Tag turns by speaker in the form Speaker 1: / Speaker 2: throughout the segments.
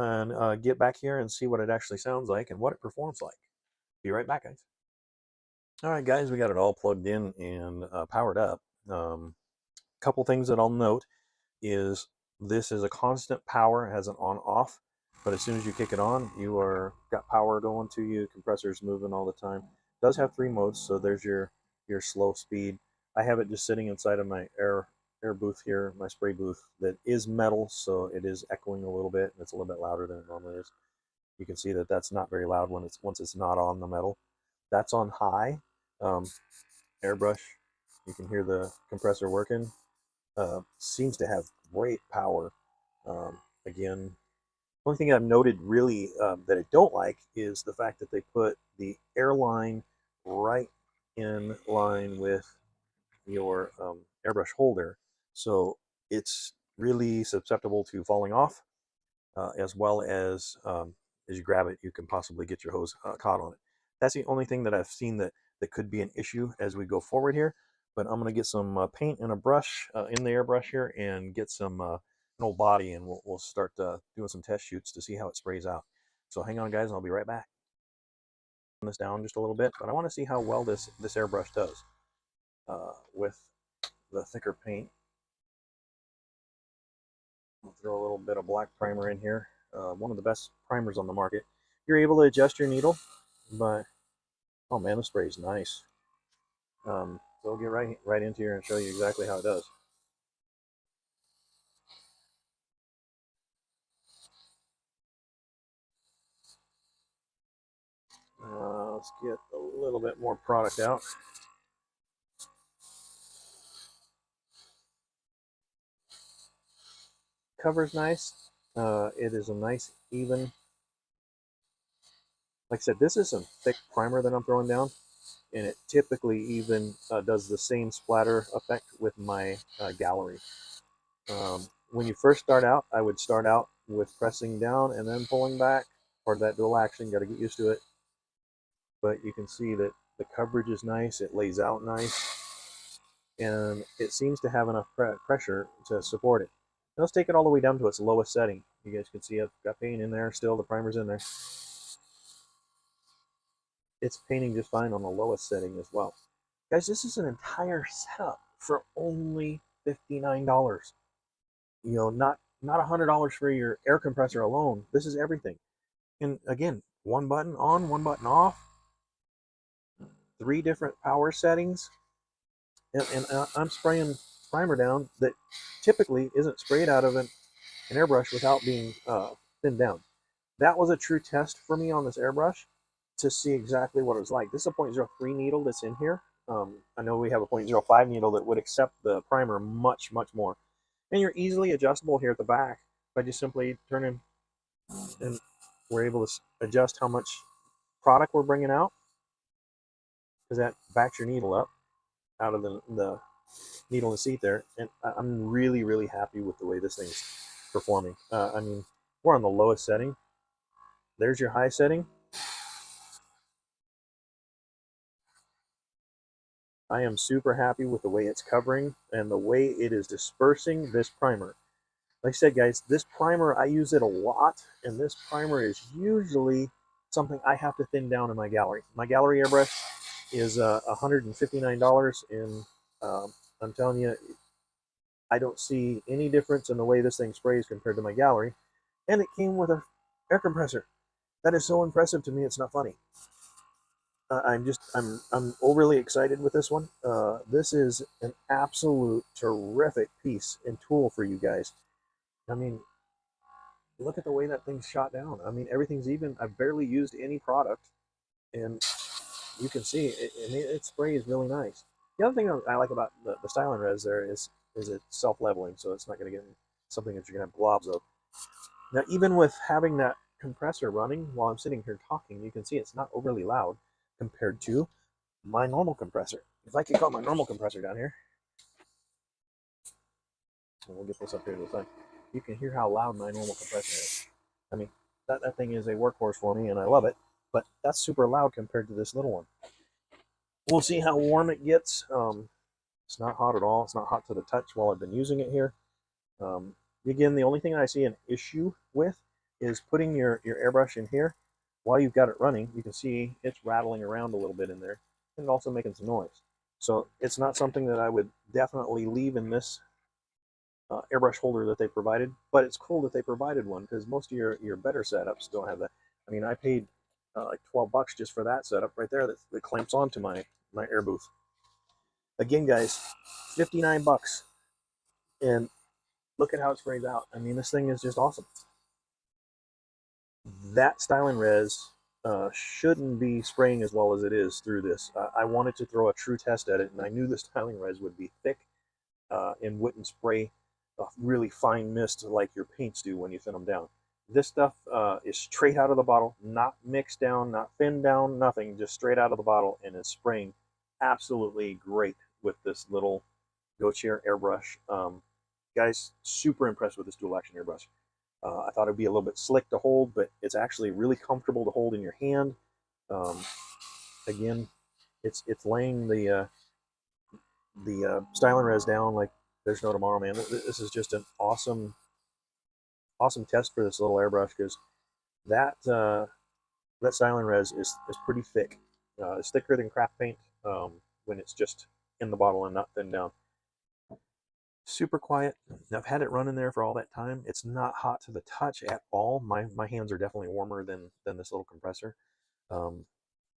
Speaker 1: and get back here and see what it actually sounds like and what it performs like. Be right back, guys. All right, guys, we got it all plugged in and powered up. Couple things that I'll note is this is a constant power, it has an on-off, but as soon as you kick it on, you are got power going to you. Compressor's moving all the time. It does have 3 modes, so there's your slow speed. I have it just sitting inside of my air booth here, my spray booth that is metal, so it is echoing a little bit, and it's a little bit louder than it normally is. You can see that that's not very loud when once it's not on the metal. That's on high. Um, Airbrush, you can hear the compressor working. Seems to have great power. Again, only thing I've noted really that I don't like is the fact that they put the airline right in line with your airbrush holder, so it's really susceptible to falling off, as well as you grab it, you can possibly get your hose caught on it. That's the only thing that I've seen that could be an issue as we go forward here. But I'm going to get some paint and a brush in the airbrush here and get some an old body, and we'll start doing some test shoots to see how it sprays out. So hang on, guys, and I'll be right back. This down just a little bit, but I want to see how well this airbrush does with the thicker paint. I'll throw a little bit of black primer in here. One of the best primers on the market. You're able to adjust your needle, but oh man, the spray is nice. So I'll get right into here and show you exactly how it does. Let's get a little bit more product out. Cover's nice. It is a nice even. Like I said, this is some thick primer that I'm throwing down, and it typically even does the same splatter effect with my gallery. When you first start out, I would start out with pressing down and then pulling back, or that dual action. Got to get used to it. But you can see that the coverage is nice. It lays out nice, and it seems to have enough pressure to support it. Now let's take it all the way down to its lowest setting. You guys can see I've got paint in there still. The primer's in there. It's painting just fine on the lowest setting as well. Guys, this is an entire setup for only $59. You know, not $100 for your air compressor alone. This is everything. And again, one button on, one button off, 3 different power settings, and I'm spraying primer down that typically isn't sprayed out of an airbrush without being thinned down. That was a true test for me on this airbrush to see exactly what it was like. This is a 0.03 needle that's in here. I know we have a 0.05 needle that would accept the primer much more. And you're easily adjustable here at the back by just simply turning, and we're able to adjust how much product we're bringing out, because that backs your needle up out of the needle in the seat there. And I'm really happy with the way this thing's performing. I mean, we're on the lowest setting. There's your high setting. I am super happy with the way it's covering and the way it is dispersing this primer. Like I said, guys, this primer, I use it a lot, and this primer is usually something I have to thin down in my gallery. My gallery airbrush is $159, and I'm telling you, I don't see any difference in the way this thing sprays compared to my gallery. And it came with an air compressor. That is so impressive to me, it's not funny. I'm overly excited with this one. This is an absolute terrific piece and tool for you guys. I mean, look at the way that thing's shot down. I mean, everything's even. I've barely used any product, and you can see it sprays really nice. The other thing I like about the styling res there is it's self-leveling, so it's not going to get something that you're going to have globs of. Now, even with having that compressor running while I'm sitting here talking, you can see it's not overly loud compared to my normal compressor. If I could call my normal compressor down here, and we'll get this up here to the side, you can hear how loud my normal compressor is. I mean, that thing is a workhorse for me, and I love it, but that's super loud compared to this little one. We'll see how warm it gets. It's not hot at all. It's not hot to the touch while I've been using it here. Again, the only thing I see an issue with is putting your airbrush in here. While you've got it running, you can see it's rattling around a little bit in there and also making some noise. So it's not something that I would definitely leave in this airbrush holder that they provided, but it's cool that they provided one because most of your better setups don't have that. I mean, I paid like 12 bucks just for that setup right there that clamps onto my air booth. Again, guys, 59 bucks, and look at how it sprays out. I mean, this thing is just awesome. That styling res shouldn't be spraying as well as it is through this. I wanted to throw a true test at it, and I knew the styling res would be thick and wouldn't spray a really fine mist like your paints do when you thin them down. This stuff is straight out of the bottle, not mixed down, not thinned down, nothing, just straight out of the bottle, and it's spraying absolutely great with this little Gocheer airbrush. Guys, super impressed with this dual action airbrush. I thought it'd be a little bit slick to hold, but it's actually really comfortable to hold in your hand. Again, it's laying the styling res down like there's no tomorrow, man. This is just an awesome test for this little airbrush because that that styling res is pretty thick. It's thicker than craft paint when it's just in the bottle and not thinned down. Super quiet. I've had it running there for all that time. It's not hot to the touch at all. My hands are definitely warmer than this little compressor.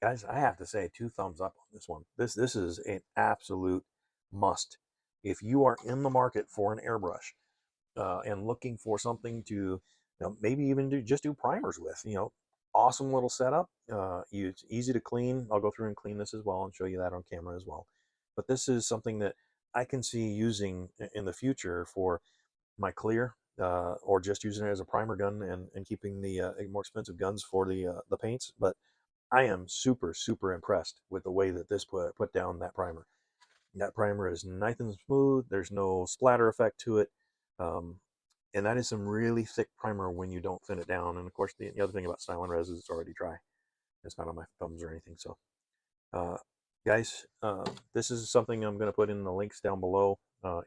Speaker 1: Guys, I have to say 2 thumbs up on this one. This is an absolute must. If you are in the market for an airbrush and looking for something to maybe even just do primers with, awesome little setup. It's easy to clean. I'll go through and clean this as well and show you that on camera as well. But this is something that I can see using in the future for my clear or just using it as a primer gun and keeping the more expensive guns for the paints. But I am super impressed with the way that this put down that primer. That primer is nice and smooth. There's no splatter effect to it. And that is some really thick primer when you don't thin it down. And of course, the other thing about styling res is it's already dry. It's not on my thumbs or anything. So, guys, this is something I'm going to put in the links down below.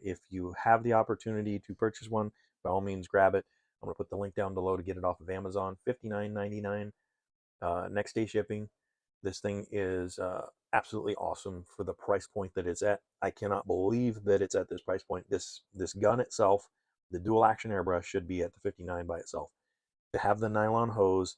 Speaker 1: If you have the opportunity to purchase one, by all means, grab it. I'm going to put the link down below to get it off of Amazon. $59.99 next day shipping. This thing is absolutely awesome for the price point that it's at. I cannot believe that it's at this price point. This gun itself, the dual action airbrush, should be at the 59 by itself. To have the nylon hose,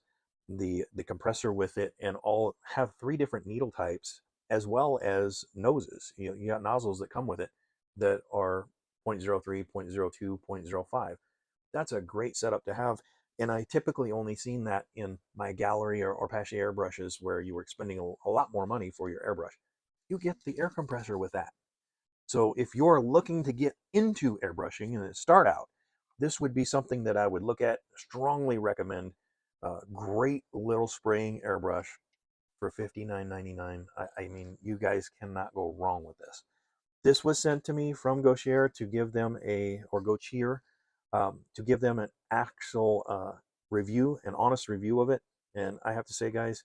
Speaker 1: the compressor with it, and all have 3 different needle types as well as noses. You got nozzles that come with it that are 0.03, 0.02, 0.05. That's a great setup to have. And I typically only seen that in my gallery or Pache airbrushes where you were expending a lot more money for your airbrush. You get the air compressor with that. So if you're looking to get into airbrushing and start out, this would be something that I would look at, strongly recommend. Great little spraying airbrush for $59.99. I mean, you guys cannot go wrong with this. This was sent to me from Gocheer to give them Gocheer, to give them an actual review, an honest review of it. And I have to say, guys,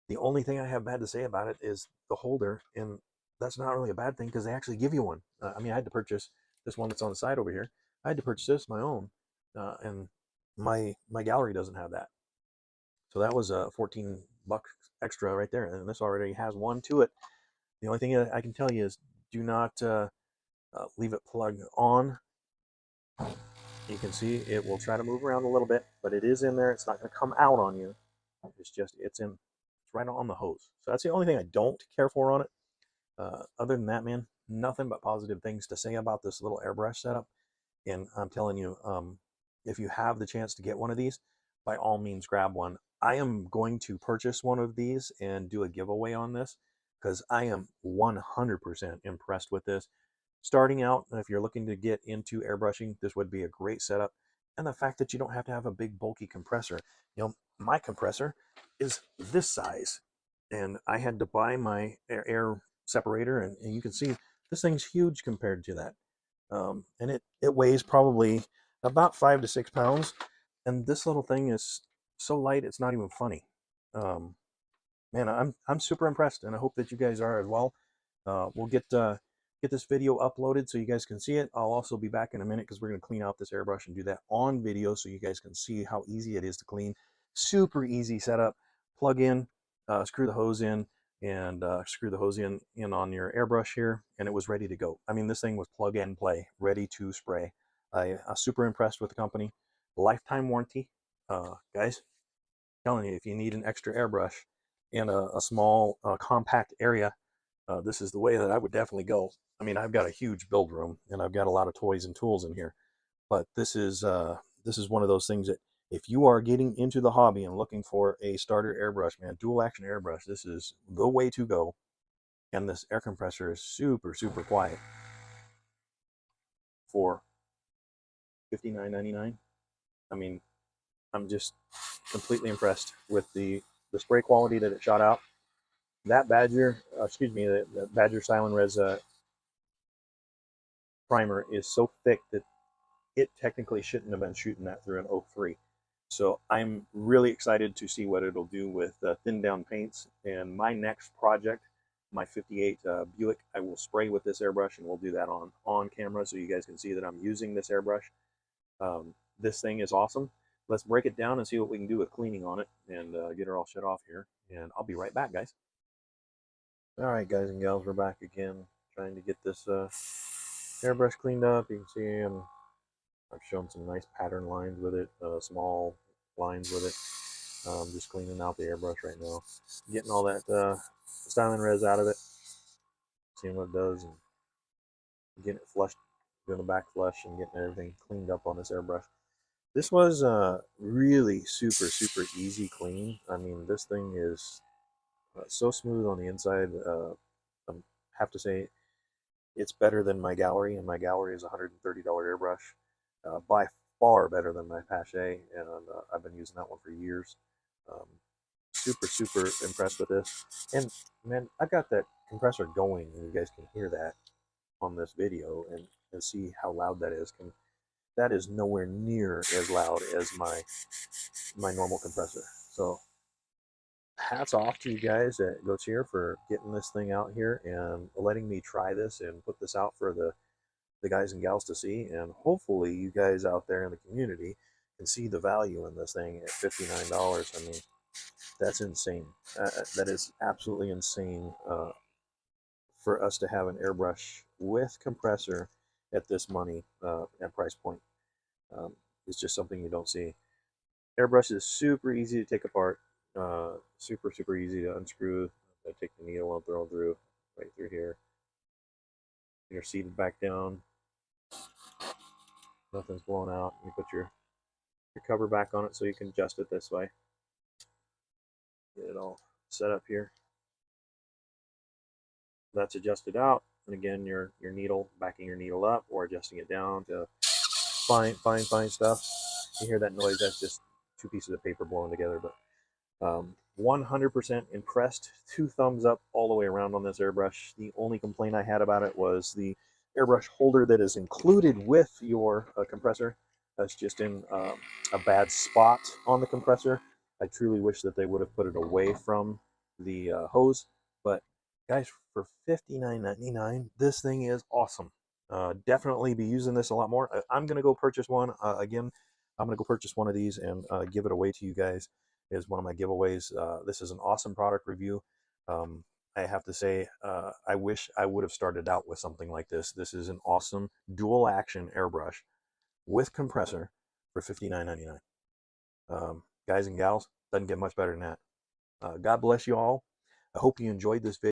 Speaker 1: the only thing I have bad to say about it is the holder, and that's not really a bad thing because they actually give you one. I mean, I had to purchase this one that's on the side over here. I had to purchase this my own, and my gallery doesn't have that. So that was 14 bucks extra right there, and this already has one to it. The only thing I can tell you is do not leave it plugged on. You can see it will try to move around a little bit, but it is in there. It's not going to come out on you. It's right on the hose. So that's the only thing I don't care for on it. Other than that, man, nothing but positive things to say about this little airbrush setup. And I'm telling you, if you have the chance to get one of these, by all means grab one. I am going to purchase one of these and do a giveaway on this because I am 100% impressed with this. Starting out, if you're looking to get into airbrushing, this would be a great setup. And the fact that you don't have to have a big bulky compressor. My compressor is this size, and I had to buy my air separator, and you can see this thing's huge compared to that. And it weighs probably about 5 to 6 pounds, and this little thing is so light it's not even funny. Man, I'm super impressed, and I hope that you guys are as well. We'll get get this video uploaded so you guys can see it. I'll also be back in a minute because we're going to clean out this airbrush and do that on video so you guys can see how easy it is to clean. Super easy setup. Plug in, screw the hose in, and screw the hose in on your airbrush here, and it was ready to go. I mean, this thing was plug and play, ready to spray. I'm super impressed with the company. Lifetime warranty. Guys, telling you, if you need an extra airbrush in a small compact area, this is the way that I would definitely go. I mean, I've got a huge build room and I've got a lot of toys and tools in here, but this is one of those things that if you are getting into the hobby and looking for a starter airbrush, man, dual action airbrush, this is the way to go. And this air compressor is super, super quiet for $59.99. I mean, I'm just completely impressed with the spray quality that it shot out. That Badger, the Badger Silent Res primer is so thick that it technically shouldn't have been shooting that through an 03. So I'm really excited to see what it'll do with thin down paints. And my next project, my 58 Buick, I will spray with this airbrush, and we'll do that on camera so you guys can see that I'm using this airbrush. This thing is awesome. Let's break it down and see what we can do with cleaning on it and get her all shut off here. And I'll be right back, guys. All right, guys and gals, we're back again trying to get this airbrush cleaned up. You can see I've shown some nice pattern lines with it, small lines with it. Just cleaning out the airbrush right now, getting all that styling res out of it, seeing what it does, and getting it flushed, doing the back flush, and getting everything cleaned up on this airbrush. This was really super, super easy clean. I mean, this thing is so smooth on the inside. I have to say, it's better than my gallery, and my gallery is a $130 airbrush. By far better than my Pache, and I've been using that one for years. Super, super impressed with this. And man, I've got that compressor going, and you guys can hear that on this video and see how loud that is. That is nowhere near as loud as my normal compressor. So hats off to you guys at Gocheer for getting this thing out here and letting me try this and put this out for the guys and gals to see. And hopefully you guys out there in the community can see the value in this thing at $59. I mean, that's insane. That is absolutely insane for us to have an airbrush with compressor at this money and price point. It's just something you don't see. Airbrush is super easy to take apart, super, super easy to unscrew. I take the needle and throw it through, right through here. You're seated back down. Nothing's blown out. You put your cover back on it so you can adjust it this way. Get it all set up here. That's adjusted out, and again, your needle, backing your needle up or adjusting it down to fine stuff. You hear that noise? That's just two pieces of paper blowing together. But 100% impressed. 2 thumbs up all the way around on this airbrush. The only complaint I had about it was the airbrush holder that is included with your compressor. That's just in a bad spot on the compressor. I truly wish that they would have put it away from the hose. But guys, for $59.99, this thing is awesome. Definitely be using this a lot more. I'm going to go purchase one. Again, I'm going to go purchase one of these and give it away to you guys as one of my giveaways. This is an awesome product review. I have to say, I wish I would have started out with something like this. This is an awesome dual action airbrush with compressor for $59.99. Guys and gals, doesn't get much better than that. God bless you all. I hope you enjoyed this video.